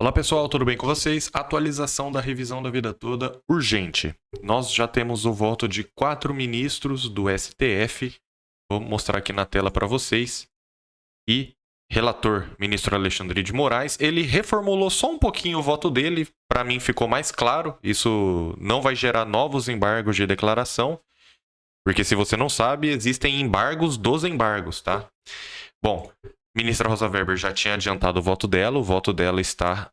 Olá pessoal, tudo bem com vocês? Atualização da revisão da vida toda urgente. Nós já temos o voto de 4 ministros do STF. Vou mostrar aqui na tela para vocês. E relator, ministro Alexandre de Moraes, ele reformulou só um pouquinho o voto dele. Para mim ficou mais claro. Isso não vai gerar novos embargos de declaração. Porque se você não sabe, existem embargos dos embargos, tá? Bom, ministra Rosa Weber já tinha adiantado o voto dela. O voto dela está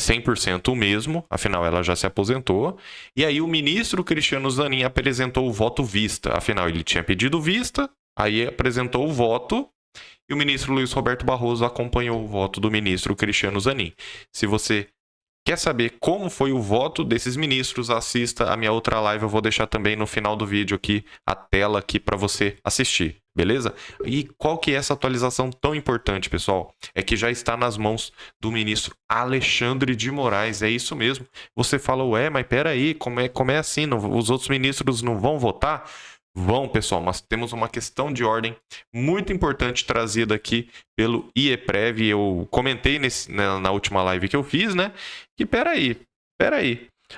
100% o mesmo, afinal ela já se aposentou. E aí o ministro Cristiano Zanin apresentou o voto vista. Afinal, ele tinha pedido vista, aí apresentou o voto e o ministro Luiz Roberto Barroso acompanhou o voto do ministro Cristiano Zanin. Se você quer saber como foi o voto desses ministros, assista a minha outra live. Eu vou deixar também no final do vídeo aqui a tela aqui para você assistir, beleza? E qual que é essa atualização tão importante, pessoal? É que já está nas mãos do ministro Alexandre de Moraes. É isso mesmo. Você fala, ué, mas peraí, como é assim? Os outros ministros não vão votar? Vão, pessoal, mas temos uma questão de ordem muito importante trazida aqui pelo IEPREV. Eu comentei na última live que eu fiz, né? Que peraí.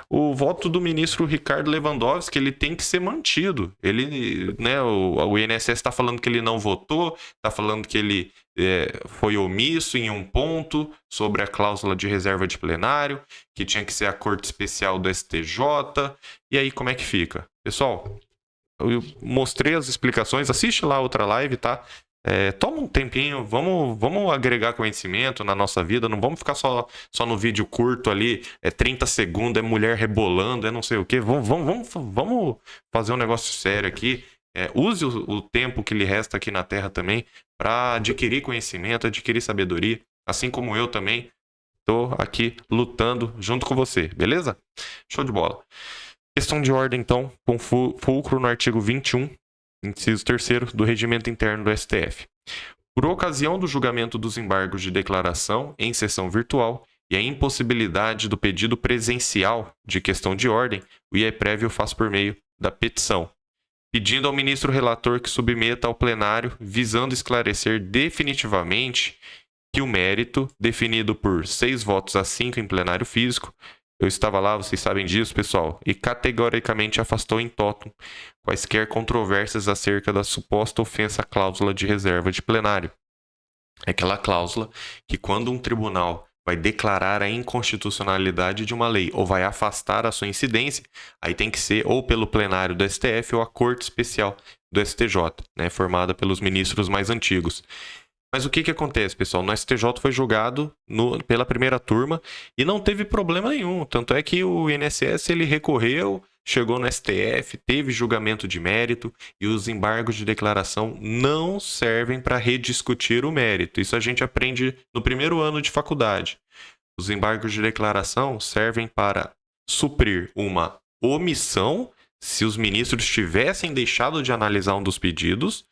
O voto do ministro Ricardo Lewandowski, ele tem que ser mantido. Ele, né, o INSS está falando que ele não votou, está falando que ele foi omisso em um ponto sobre a cláusula de reserva de plenário, que tinha que ser a corte especial do STJ. E aí, como é que fica? Pessoal, eu mostrei as explicações, assiste lá outra live, tá? Toma um tempinho, vamos agregar conhecimento na nossa vida, não vamos ficar só no vídeo curto ali, 30 segundos, é mulher rebolando, é não sei o que. Vamos fazer um negócio sério aqui. Use o tempo que lhe resta aqui na Terra também para adquirir conhecimento, adquirir sabedoria, assim como eu também estou aqui lutando junto com você, beleza? Show de bola. Questão de ordem, então, com fulcro no artigo 21, inciso 3º do Regimento Interno do STF. Por ocasião do julgamento dos embargos de declaração em sessão virtual e a impossibilidade do pedido presencial de questão de ordem, o IEPREV o faz por meio da petição, pedindo ao ministro relator que submeta ao plenário, visando esclarecer definitivamente que o mérito, definido por 6 votos a 5 em plenário físico, eu estava lá, vocês sabem disso, pessoal, e categoricamente afastou em totum quaisquer controvérsias acerca da suposta ofensa à cláusula de reserva de plenário. É aquela cláusula que quando um tribunal vai declarar a inconstitucionalidade de uma lei ou vai afastar a sua incidência, aí tem que ser ou pelo plenário do STF ou a Corte Especial do STJ, né, formada pelos ministros mais antigos. Mas o que acontece, pessoal? No STJ foi julgado pela primeira turma e não teve problema nenhum. Tanto é que o INSS ele recorreu, chegou no STF, teve julgamento de mérito e os embargos de declaração não servem para rediscutir o mérito. Isso a gente aprende no primeiro ano de faculdade. Os embargos de declaração servem para suprir uma omissão, se os ministros tivessem deixado de analisar um dos pedidos,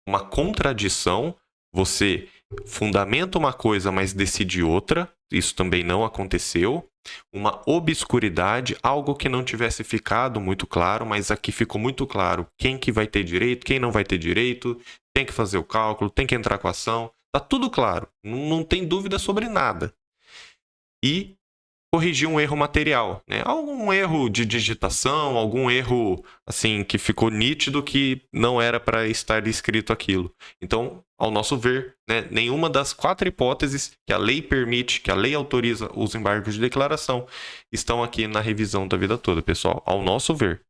uma contradição. Você fundamenta uma coisa, mas decide outra. Isso também não aconteceu. Uma obscuridade, algo que não tivesse ficado muito claro, mas aqui ficou muito claro quem que vai ter direito, quem não vai ter direito, tem que fazer o cálculo, tem que entrar com a ação. Tá tudo claro, não tem dúvida sobre nada. E corrigir um erro material, né? Algum erro de digitação, algum erro assim que ficou nítido que não era para estar escrito aquilo. Então, ao nosso ver, né, nenhuma das 4 hipóteses que a lei permite, que a lei autoriza os embargos de declaração, estão aqui na revisão da vida toda, pessoal, ao nosso ver.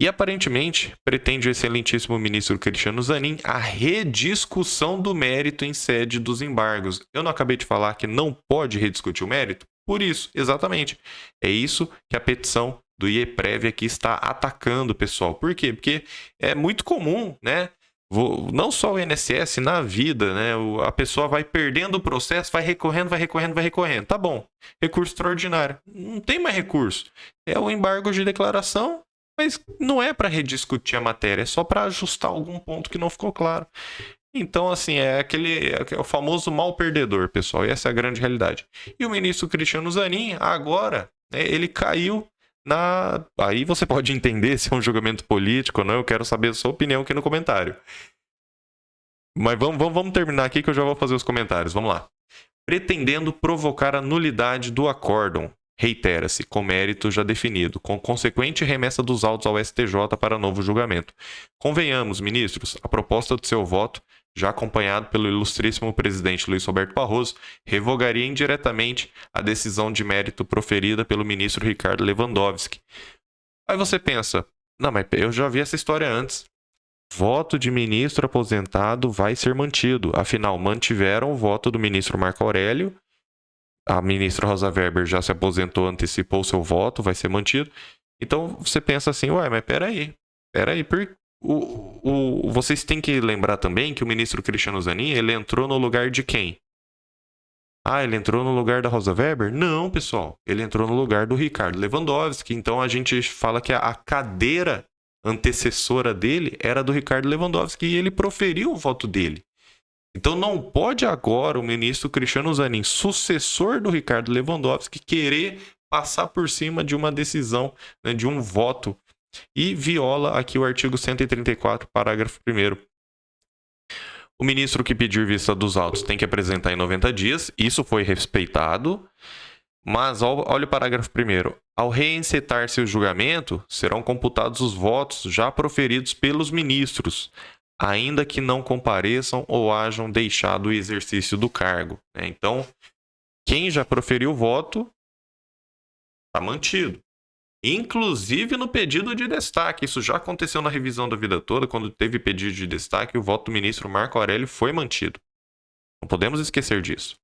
E aparentemente, pretende o excelentíssimo ministro Cristiano Zanin a rediscussão do mérito em sede dos embargos. Eu não acabei de falar que não pode rediscutir o mérito? Por isso, exatamente. É isso que a petição do IEPREV aqui está atacando, pessoal. Por quê? Porque é muito comum, né? Não só o INSS, na vida, né? A pessoa vai perdendo o processo, vai recorrendo. Tá bom. Recurso extraordinário. Não tem mais recurso. É o embargo de declaração, mas não é para rediscutir a matéria, é só para ajustar algum ponto que não ficou claro. Então, assim, é o famoso mal perdedor, pessoal, e essa é a grande realidade. E o ministro Cristiano Zanin, agora, né, ele caiu na... Aí você pode entender se é um julgamento político ou não, eu quero saber a sua opinião aqui no comentário. Mas vamos terminar aqui que eu já vou fazer os comentários, vamos lá. pretendendo provocar a nulidade do acórdão. Reitera-se, com mérito já definido, com consequente remessa dos autos ao STJ para novo julgamento. Convenhamos, ministros, a proposta do seu voto, já acompanhado pelo ilustríssimo presidente Luiz Roberto Barroso, revogaria indiretamente a decisão de mérito proferida pelo ministro Ricardo Lewandowski. Aí você pensa, não, mas eu já vi essa história antes. Voto de ministro aposentado vai ser mantido. Afinal, mantiveram o voto do ministro Marco Aurélio. A ministra Rosa Weber já se aposentou, antecipou seu voto, vai ser mantido. Então você pensa assim, ué, mas peraí. Vocês têm que lembrar também que o ministro Cristiano Zanin, ele entrou no lugar de quem? Ah, ele entrou no lugar da Rosa Weber? Não, pessoal. Ele entrou no lugar do Ricardo Lewandowski. Então a gente fala que a cadeira antecessora dele era do Ricardo Lewandowski e ele proferiu o voto dele. Então não pode agora o ministro Cristiano Zanin, sucessor do Ricardo Lewandowski, querer passar por cima de uma decisão, né, de um voto, e viola aqui o artigo 134, parágrafo 1º. O ministro que pedir vista dos autos tem que apresentar em 90 dias, isso foi respeitado, mas olha o parágrafo 1º. Ao reencetar-se o julgamento, serão computados os votos já proferidos pelos ministros, ainda que não compareçam ou hajam deixado o exercício do cargo. Então, quem já proferiu o voto está mantido. Inclusive no pedido de destaque. Isso já aconteceu na revisão da vida toda, quando teve pedido de destaque, o voto do ministro Marco Aurélio foi mantido. Não podemos esquecer disso.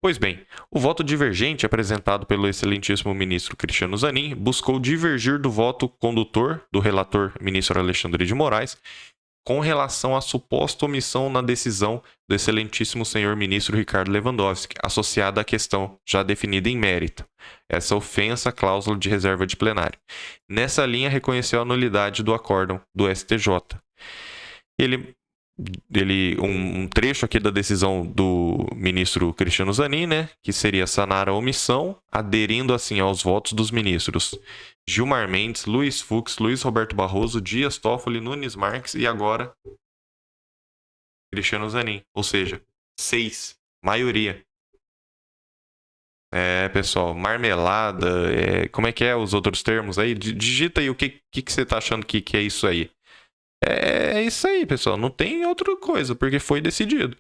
Pois bem, o voto divergente apresentado pelo excelentíssimo ministro Cristiano Zanin buscou divergir do voto condutor do relator ministro Alexandre de Moraes com relação à suposta omissão na decisão do excelentíssimo senhor ministro Ricardo Lewandowski, associada à questão já definida em mérito, essa ofensa à cláusula de reserva de plenário. Nessa linha, reconheceu a nulidade do acórdão do STJ. Um trecho aqui da decisão do ministro Cristiano Zanin, né, que seria sanar a omissão, aderindo assim aos votos dos ministros Gilmar Mendes, Luiz Fux, Luiz Roberto Barroso, Dias Toffoli, Nunes Marques e agora Cristiano Zanin, ou seja, 6, maioria. Pessoal, marmelada, como é que é os outros termos aí? Digita aí o que você tá achando que é isso aí. É isso aí, pessoal. Não tem outra coisa, porque foi decidido.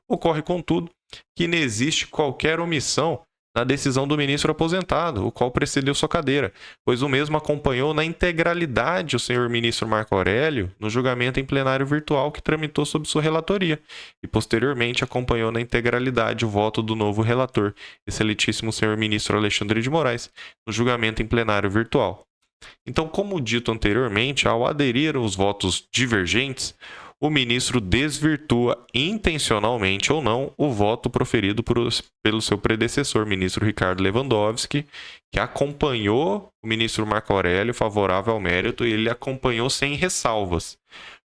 Ocorre, contudo, que não existe qualquer omissão na decisão do ministro aposentado, o qual precedeu sua cadeira, pois o mesmo acompanhou na integralidade o senhor ministro Marco Aurélio no julgamento em plenário virtual que tramitou sob sua relatoria, e posteriormente acompanhou na integralidade o voto do novo relator, excelentíssimo senhor ministro Alexandre de Moraes, no julgamento em plenário virtual. Então, como dito anteriormente, ao aderir aos votos divergentes, o ministro desvirtua intencionalmente ou não o voto proferido pelo seu predecessor, ministro Ricardo Lewandowski, que acompanhou o ministro Marco Aurélio favorável ao mérito e ele acompanhou sem ressalvas.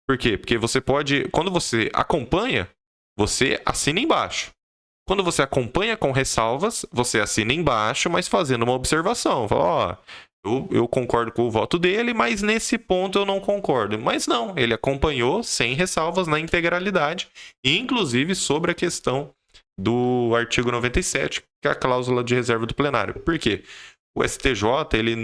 Por quê? Porque você pode, quando você acompanha, você assina embaixo. Quando você acompanha com ressalvas, você assina embaixo, mas fazendo uma observação. Fala, eu concordo com o voto dele, mas nesse ponto eu não concordo. Mas não, ele acompanhou sem ressalvas na integralidade, inclusive sobre a questão do artigo 97, que é a cláusula de reserva do plenário. Por quê? O STJ ele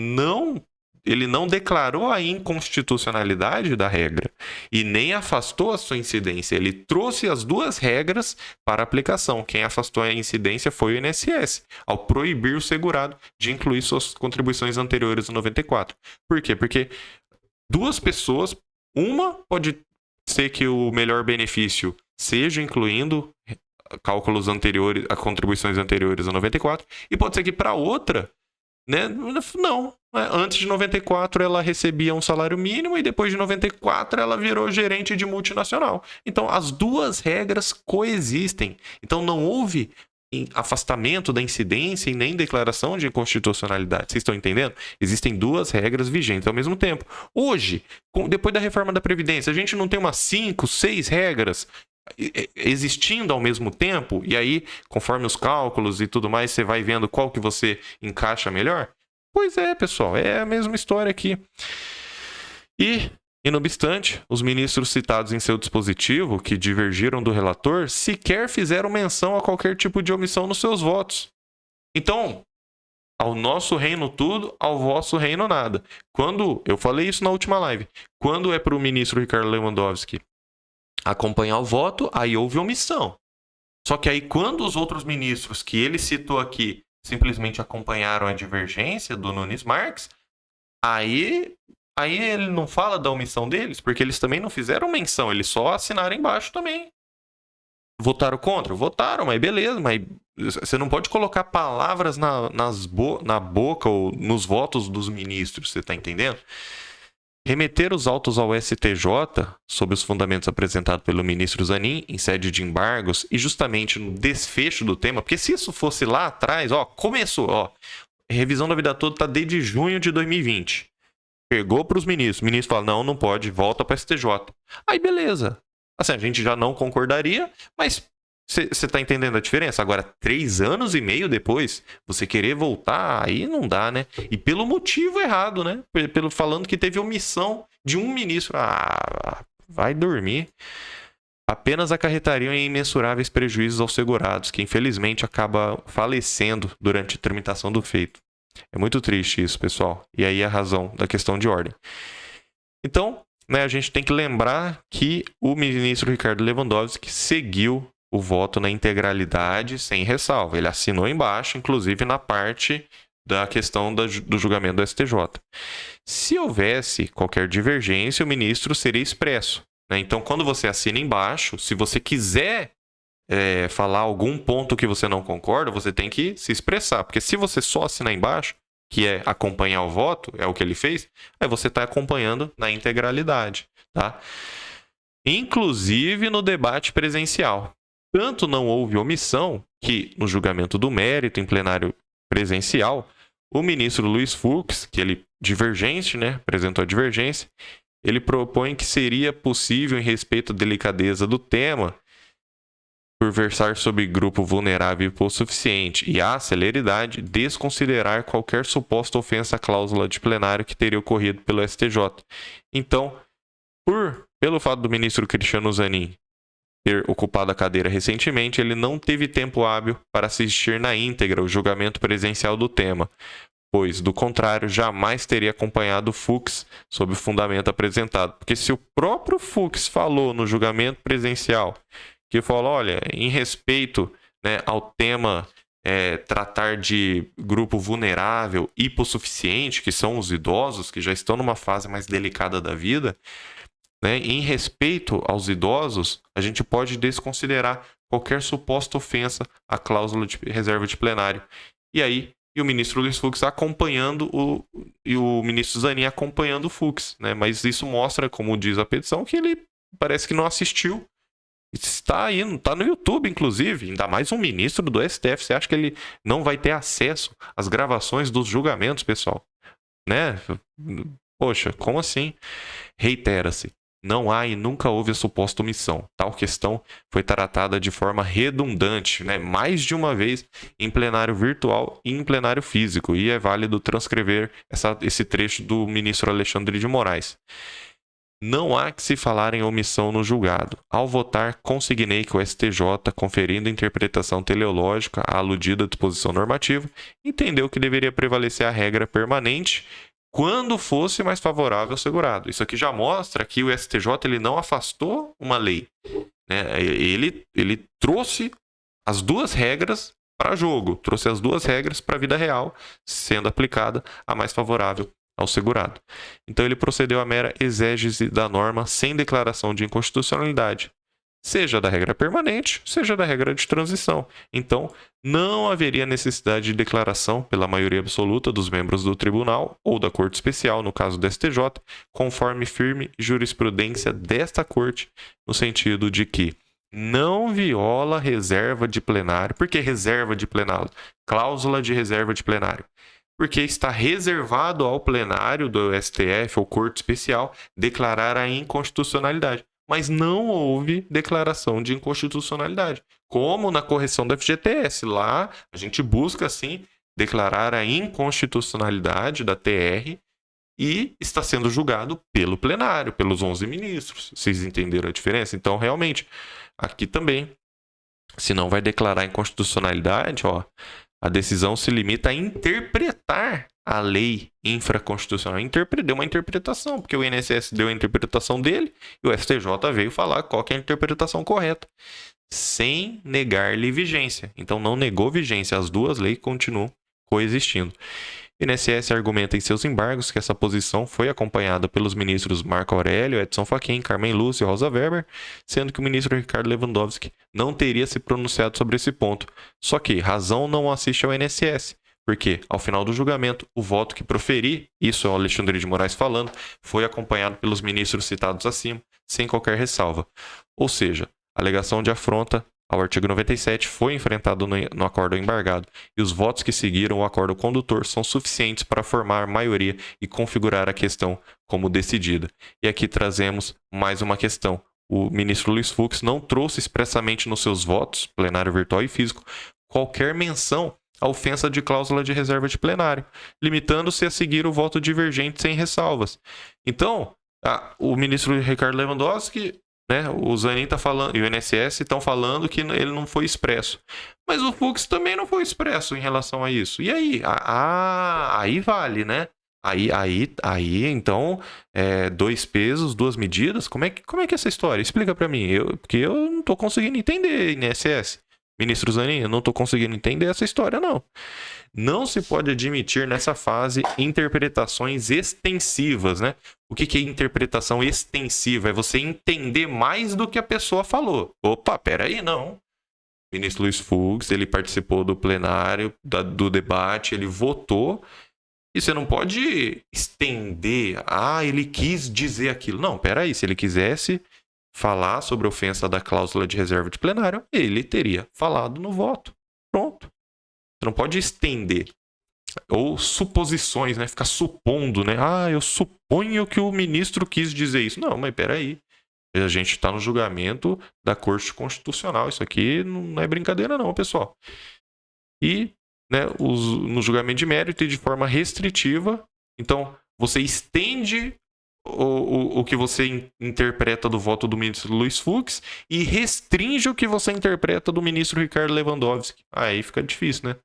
não declarou a inconstitucionalidade da regra e nem afastou a sua incidência. Ele trouxe as duas regras para aplicação. Quem afastou a incidência foi o INSS, ao proibir o segurado de incluir suas contribuições anteriores no 94. Por quê? Porque duas pessoas, uma pode ser que o melhor benefício seja incluindo cálculos anteriores, contribuições anteriores a 94, e pode ser que para outra, né, não. Antes de 94 ela recebia um salário mínimo e depois de 94 ela virou gerente de multinacional. Então as duas regras coexistem. Então não houve afastamento da incidência e nem declaração de inconstitucionalidade. Vocês estão entendendo? Existem duas regras vigentes ao mesmo tempo. Hoje, depois da reforma da Previdência, a gente não tem umas 5, 6 regras existindo ao mesmo tempo? E aí, conforme os cálculos e tudo mais, você vai vendo qual que você encaixa melhor? Pois é, pessoal, é a mesma história aqui. E E, não obstante, os ministros citados em seu dispositivo, que divergiram do relator, sequer fizeram menção a qualquer tipo de omissão nos seus votos. Então, ao nosso reino tudo, ao vosso reino nada. Quando, eu falei isso na última live, quando é para o ministro Ricardo Lewandowski acompanhar o voto, aí houve omissão. Só que aí quando os outros ministros que ele citou aqui simplesmente acompanharam a divergência do Nunes Marques, aí ele não fala da omissão deles, porque eles também não fizeram menção, eles só assinaram embaixo também. Votaram contra? Votaram, mas beleza, mas você não pode colocar palavras na boca ou nos votos dos ministros, você tá entendendo? Remeter os autos ao STJ, sob os fundamentos apresentados pelo ministro Zanin, em sede de embargos, e justamente no desfecho do tema, porque se isso fosse lá atrás, começou, revisão da vida toda está desde junho de 2020. Pegou para os ministros, o ministro fala, não pode, volta para o STJ. Aí beleza. Assim, a gente já não concordaria, mas você está entendendo a diferença? Agora, 3 anos e meio depois, você querer voltar, aí não dá, né? E pelo motivo errado, né? Pelo falando que teve omissão de um ministro. Vai dormir. Apenas acarretariam em imensuráveis prejuízos aos segurados, que infelizmente acaba falecendo durante a tramitação do feito. É muito triste isso, pessoal. E aí a razão da questão de ordem. Então, né, a gente tem que lembrar que o ministro Ricardo Lewandowski seguiu o voto na integralidade sem ressalva. Ele assinou embaixo, inclusive na parte da questão do julgamento do STJ. Se houvesse qualquer divergência, o ministro seria expresso, né? Então, quando você assina embaixo, se você quiser falar algum ponto que você não concorda, você tem que se expressar. Porque se você só assinar embaixo, que é acompanhar o voto, é o que ele fez, aí você está acompanhando na integralidade, tá? Inclusive no debate presencial. Tanto não houve omissão que, no julgamento do mérito em plenário presencial, o ministro Luiz Fux, que ele divergente, né, apresentou a divergência, ele propõe que seria possível, em respeito à delicadeza do tema, por versar sobre grupo vulnerável e hipossuficiente e à celeridade, desconsiderar qualquer suposta ofensa à cláusula de plenário que teria ocorrido pelo STJ. Então, pelo fato do ministro Cristiano Zanin ter ocupado a cadeira recentemente, ele não teve tempo hábil para assistir na íntegra o julgamento presencial do tema, pois, do contrário, jamais teria acompanhado o Fux sob o fundamento apresentado. Porque se o próprio Fux falou no julgamento presencial, que falou, olha, em respeito, né, ao tema tratar de grupo vulnerável, hipossuficiente, que são os idosos, que já estão numa fase mais delicada da vida, né, em respeito aos idosos, a gente pode desconsiderar qualquer suposta ofensa à cláusula de reserva de plenário. E o ministro Luiz Fux acompanhando e o ministro Zanin acompanhando o Fux, né? Mas isso mostra, como diz a petição, que ele parece que não assistiu. Está aí, está no YouTube, inclusive. Ainda mais um ministro do STF. Você acha que ele não vai ter acesso às gravações dos julgamentos, pessoal? Né? Poxa, como assim? Reitera-se. Não há e nunca houve a suposta omissão. Tal questão foi tratada de forma redundante, né? Mais de uma vez em plenário virtual e em plenário físico. E é válido transcrever esse trecho do ministro Alexandre de Moraes. Não há que se falar em omissão no julgado. Ao votar, consignei que o STJ, conferindo interpretação teleológica à aludida disposição normativa, entendeu que deveria prevalecer a regra permanente quando fosse mais favorável ao segurado. Isso aqui já mostra que o STJ ele não afastou uma lei, né? Ele trouxe as duas regras para jogo, trouxe as duas regras para a vida real, sendo aplicada a mais favorável ao segurado. Então ele procedeu à mera exégese da norma sem declaração de inconstitucionalidade, seja da regra permanente, seja da regra de transição. Então, não haveria necessidade de declaração pela maioria absoluta dos membros do tribunal ou da Corte Especial, no caso do STJ, conforme firme jurisprudência desta Corte, no sentido de que não viola reserva de plenário. Por que reserva de plenário? Cláusula de reserva de plenário. Porque está reservado ao plenário do STF ou Corte Especial declarar a inconstitucionalidade. Mas não houve declaração de inconstitucionalidade. Como na correção do FGTS. Lá a gente busca, sim, declarar a inconstitucionalidade da TR e está sendo julgado pelo plenário, pelos 11 ministros. Vocês entenderam a diferença? Então, realmente, aqui também, se não vai declarar inconstitucionalidade, ó, a decisão se limita a interpretar a lei infraconstitucional. Deu uma interpretação, porque o INSS deu a interpretação dele e o STJ veio falar qual que é a interpretação correta, sem negar-lhe vigência. Então, não negou vigência, as duas leis continuam coexistindo. O INSS argumenta em seus embargos que essa posição foi acompanhada pelos ministros Marco Aurélio, Edson Fachin, Carmen Lúcia e Rosa Weber, sendo que o ministro Ricardo Lewandowski não teria se pronunciado sobre esse ponto. Só que razão não assiste ao INSS, porque, ao final do julgamento, o voto que proferi, isso é o Alexandre de Moraes falando, foi acompanhado pelos ministros citados acima, sem qualquer ressalva. Ou seja, a alegação de afronta ao artigo 97 foi enfrentado no acordo embargado, e os votos que seguiram o acordo condutor são suficientes para formar maioria e configurar a questão como decidida. E aqui trazemos mais uma questão. O ministro Luiz Fux não trouxe expressamente nos seus votos, plenário virtual e físico, qualquer menção à ofensa de cláusula de reserva de plenário, limitando-se a seguir o voto divergente sem ressalvas. Então, o ministro Ricardo Lewandowski, né, o Zanin tá falando, e o INSS estão falando que ele não foi expresso. Mas o Fux também não foi expresso em relação a isso. E aí? Aí vale, né? Aí então, dois pesos, duas medidas. Como é que é essa história? Explica para mim. Porque eu não tô conseguindo entender, INSS. Ministro Zanin, eu não tô conseguindo entender essa história, não. Não se pode admitir nessa fase interpretações extensivas, né? O que é interpretação extensiva? É você entender mais do que a pessoa falou. Opa, peraí, não. O ministro Luiz Fux, ele participou do plenário, do debate, ele votou, e você não pode estender, ele quis dizer aquilo. Não, peraí, se ele quisesse falar sobre a ofensa da cláusula de reserva de plenário, ele teria falado no voto. Pronto. Você não pode estender. Ou suposições, né? Ficar supondo, né? Eu suponho que o ministro quis dizer isso. Não, mas peraí. A gente está no julgamento da Corte Constitucional. Isso aqui não é brincadeira não, pessoal. E, né, no julgamento de mérito e de forma restritiva, então você estende o que você interpreta do voto do ministro Luiz Fux e restringe o que você interpreta do ministro Ricardo Lewandowski. Aí fica difícil, né?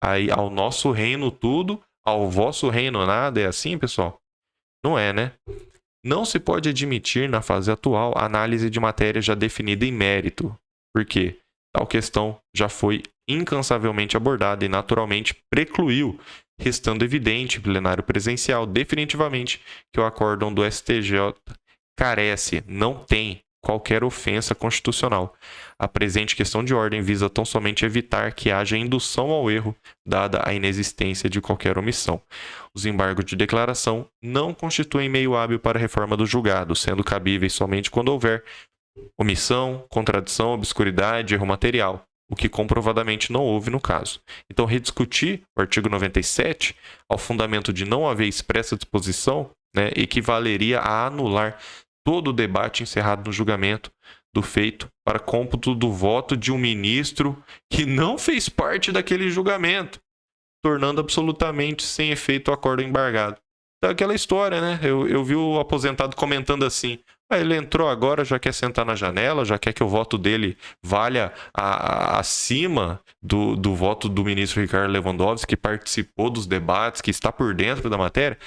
Aí, ao nosso reino tudo, ao vosso reino nada, é assim, pessoal? Não é, né? Não se pode admitir, na fase atual, análise de matéria já definida em mérito. Por quê? Tal questão já foi incansavelmente abordada e naturalmente precluiu, restando evidente, plenário presencial, definitivamente, que o acórdão do STJ carece, não tem qualquer ofensa constitucional. A presente questão de ordem visa tão somente evitar que haja indução ao erro, dada a inexistência de qualquer omissão. Os embargos de declaração não constituem meio hábil para a reforma do julgado, sendo cabíveis somente quando houver omissão, contradição, obscuridade, erro material, o que comprovadamente não houve no caso. Então, rediscutir o artigo 97 ao fundamento de não haver expressa disposição, né, equivaleria a anular todo o debate encerrado no julgamento do feito para cômputo do voto de um ministro que não fez parte daquele julgamento, tornando absolutamente sem efeito o acordo embargado. Então, aquela história, né? Eu vi o aposentado comentando assim: ele entrou agora, já quer sentar na janela, já quer que o voto dele valha acima do voto do ministro Ricardo Lewandowski, que participou dos debates, que está por dentro da matéria.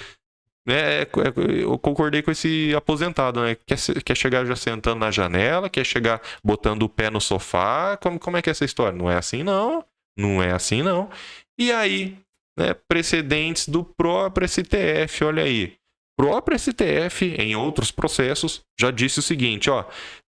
Eu concordei com esse aposentado, né? Quer chegar já sentando na janela, quer chegar botando o pé no sofá. Como é que é essa história? Não é assim, não. Não é assim, não. E aí, né, precedentes do próprio STF, olha aí. O próprio STF, em outros processos, já disse o seguinte,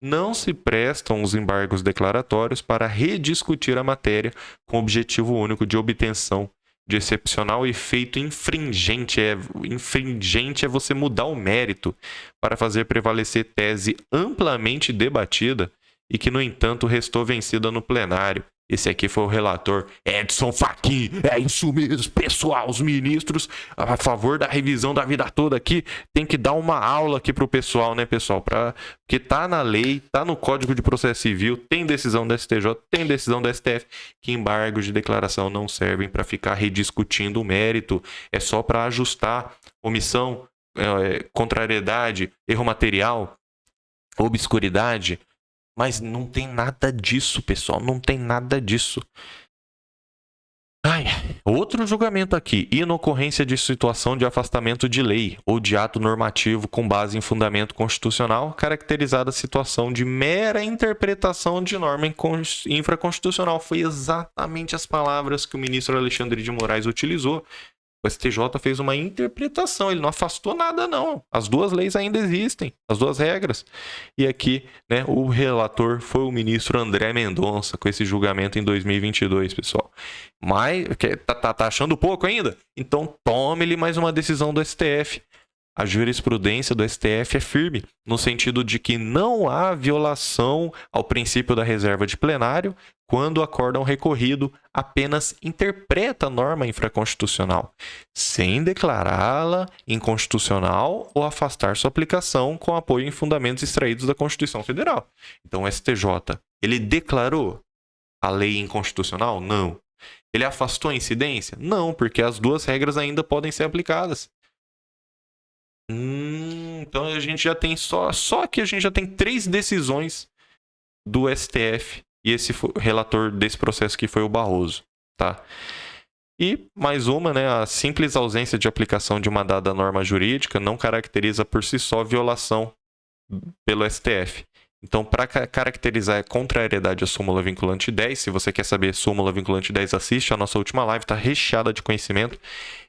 não se prestam os embargos declaratórios para rediscutir a matéria com o objetivo único de obtenção de excepcional efeito infringente. Infringente é você mudar o mérito para fazer prevalecer tese amplamente debatida e que, no entanto, restou vencida no plenário, Esse aqui foi o relator Edson Fachin. É isso mesmo, pessoal. Os ministros a favor da revisão da vida toda aqui tem que dar uma aula aqui pro pessoal, né, pessoal? Porque tá na lei, tá no Código de Processo Civil, tem decisão do STJ, tem decisão do STF, que embargos de declaração não servem para ficar rediscutindo o mérito. É só para ajustar omissão, contrariedade, erro material, obscuridade. Mas não tem nada disso, pessoal. Não tem nada disso. Outro julgamento aqui. Inocorrência de situação de afastamento de lei ou de ato normativo com base em fundamento constitucional, caracterizada a situação de mera interpretação de norma infraconstitucional. Foi exatamente as palavras que o ministro Alexandre de Moraes utilizou. O STJ fez uma interpretação, ele não afastou nada, não. As duas leis ainda existem, as duas regras. E aqui, né, o relator foi o ministro André Mendonça, com esse julgamento em 2022, pessoal. Mas, tá achando pouco ainda? Então tome-lhe mais uma decisão do STF. A jurisprudência do STF é firme, no sentido de que não há violação ao princípio da reserva de plenário quando o acórdão recorrido apenas interpreta a norma infraconstitucional, sem declará-la inconstitucional ou afastar sua aplicação com apoio em fundamentos extraídos da Constituição Federal. Então o STJ, ele declarou a lei inconstitucional? Não. Ele afastou a incidência? Não, porque as duas regras ainda podem ser aplicadas. Então a gente já tem só que a gente já tem 3 decisões do STF e esse relator desse processo que foi o Barroso, tá? E mais uma, né, a simples ausência de aplicação de uma dada norma jurídica não caracteriza por si só violação pelo STF. Então, para caracterizar a contrariedade à súmula vinculante 10, se você quer saber súmula vinculante 10, assiste a nossa última live, está recheada de conhecimento.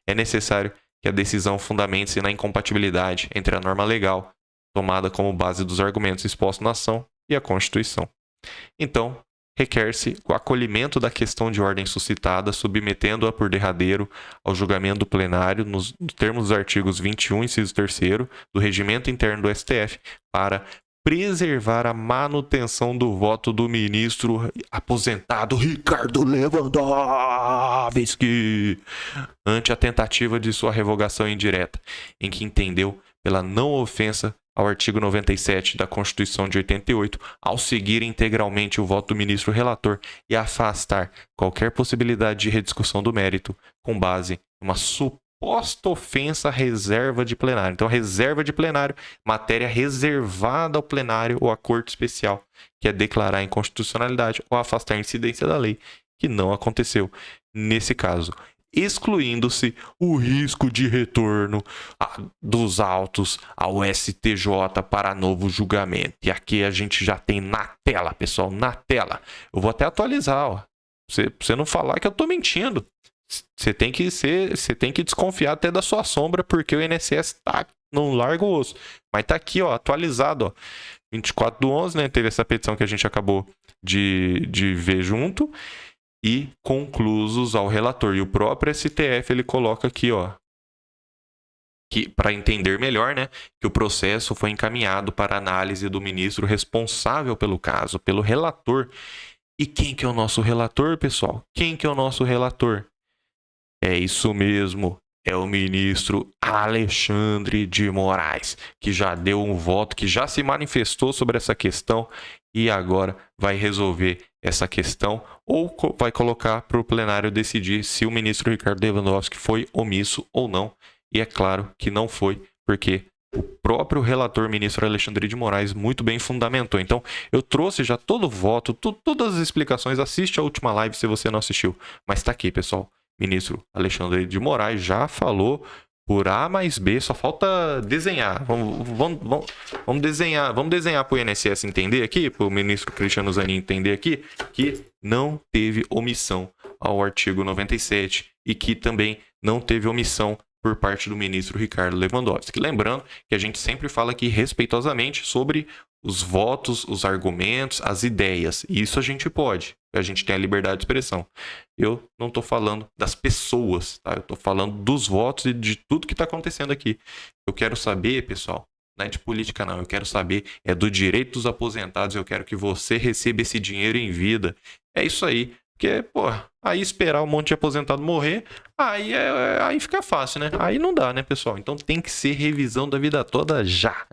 É necessário que a decisão fundamente-se na incompatibilidade entre a norma legal, tomada como base dos argumentos expostos na ação, e a Constituição. Então, requer-se o acolhimento da questão de ordem suscitada, submetendo-a por derradeiro ao julgamento do plenário, nos termos dos artigos 21, inciso 3º, do Regimento Interno do STF, para preservar a manutenção do voto do ministro aposentado Ricardo Lewandowski ante a tentativa de sua revogação indireta, em que entendeu pela não ofensa ao artigo 97 da Constituição de 88, ao seguir integralmente o voto do ministro relator e afastar qualquer possibilidade de rediscussão do mérito com base em uma suposta ofensa à reserva de plenário. Então, reserva de plenário, matéria reservada ao plenário ou à Corte Especial, que é declarar a inconstitucionalidade ou afastar a incidência da lei, que não aconteceu nesse caso, excluindo-se o risco de retorno dos autos ao STJ para novo julgamento. E aqui a gente já tem na tela, pessoal, na tela. Eu vou até atualizar, ó. Você não falar que eu estou mentindo. Você tem que desconfiar até da sua sombra, porque o INSS tá no largo osso. Mas tá aqui, ó, atualizado, ó. 24/11, né? Teve essa petição que a gente acabou de ver junto. E conclusos ao relator. E o próprio STF, ele coloca aqui, ó, que para entender melhor, né, que o processo foi encaminhado para análise do ministro responsável pelo caso, pelo relator. E quem que é o nosso relator, pessoal? Quem que é o nosso relator? É isso mesmo, é o ministro Alexandre de Moraes, que já deu um voto, que já se manifestou sobre essa questão e agora vai resolver essa questão ou vai colocar para o plenário decidir se o ministro Ricardo Lewandowski foi omisso ou não. E é claro que não foi, porque o próprio relator, ministro Alexandre de Moraes, muito bem fundamentou. Então, eu trouxe já todo o voto, todas as explicações. Assiste a última live se você não assistiu. Mas está aqui, pessoal. Ministro Alexandre de Moraes já falou por A mais B, só falta desenhar. Vamos desenhar para o INSS entender aqui, para o ministro Cristiano Zanin entender aqui, que não teve omissão ao artigo 97 e que também não teve omissão por parte do ministro Ricardo Lewandowski. Lembrando que a gente sempre fala aqui respeitosamente sobre os votos, os argumentos, as ideias. E isso a gente pode. A gente tem a liberdade de expressão. Eu não estou falando das pessoas, tá? Eu estou falando dos votos e de tudo que está acontecendo aqui. Eu quero saber, pessoal, não é de política não, eu quero saber é do direito dos aposentados, eu quero que você receba esse dinheiro em vida. É isso aí. Porque, pô, aí esperar um monte de aposentado morrer, aí fica fácil, né? Aí não dá, né, pessoal? Então tem que ser revisão da vida toda já.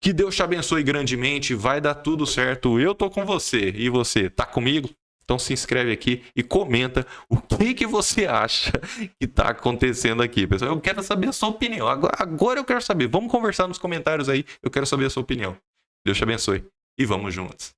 Que Deus te abençoe grandemente, vai dar tudo certo. Eu tô com você. E você, tá comigo? Então se inscreve aqui e comenta o que você acha que tá acontecendo aqui, pessoal. Eu quero saber a sua opinião. Agora eu quero saber. Vamos conversar nos comentários aí. Eu quero saber a sua opinião. Deus te abençoe. E vamos juntos.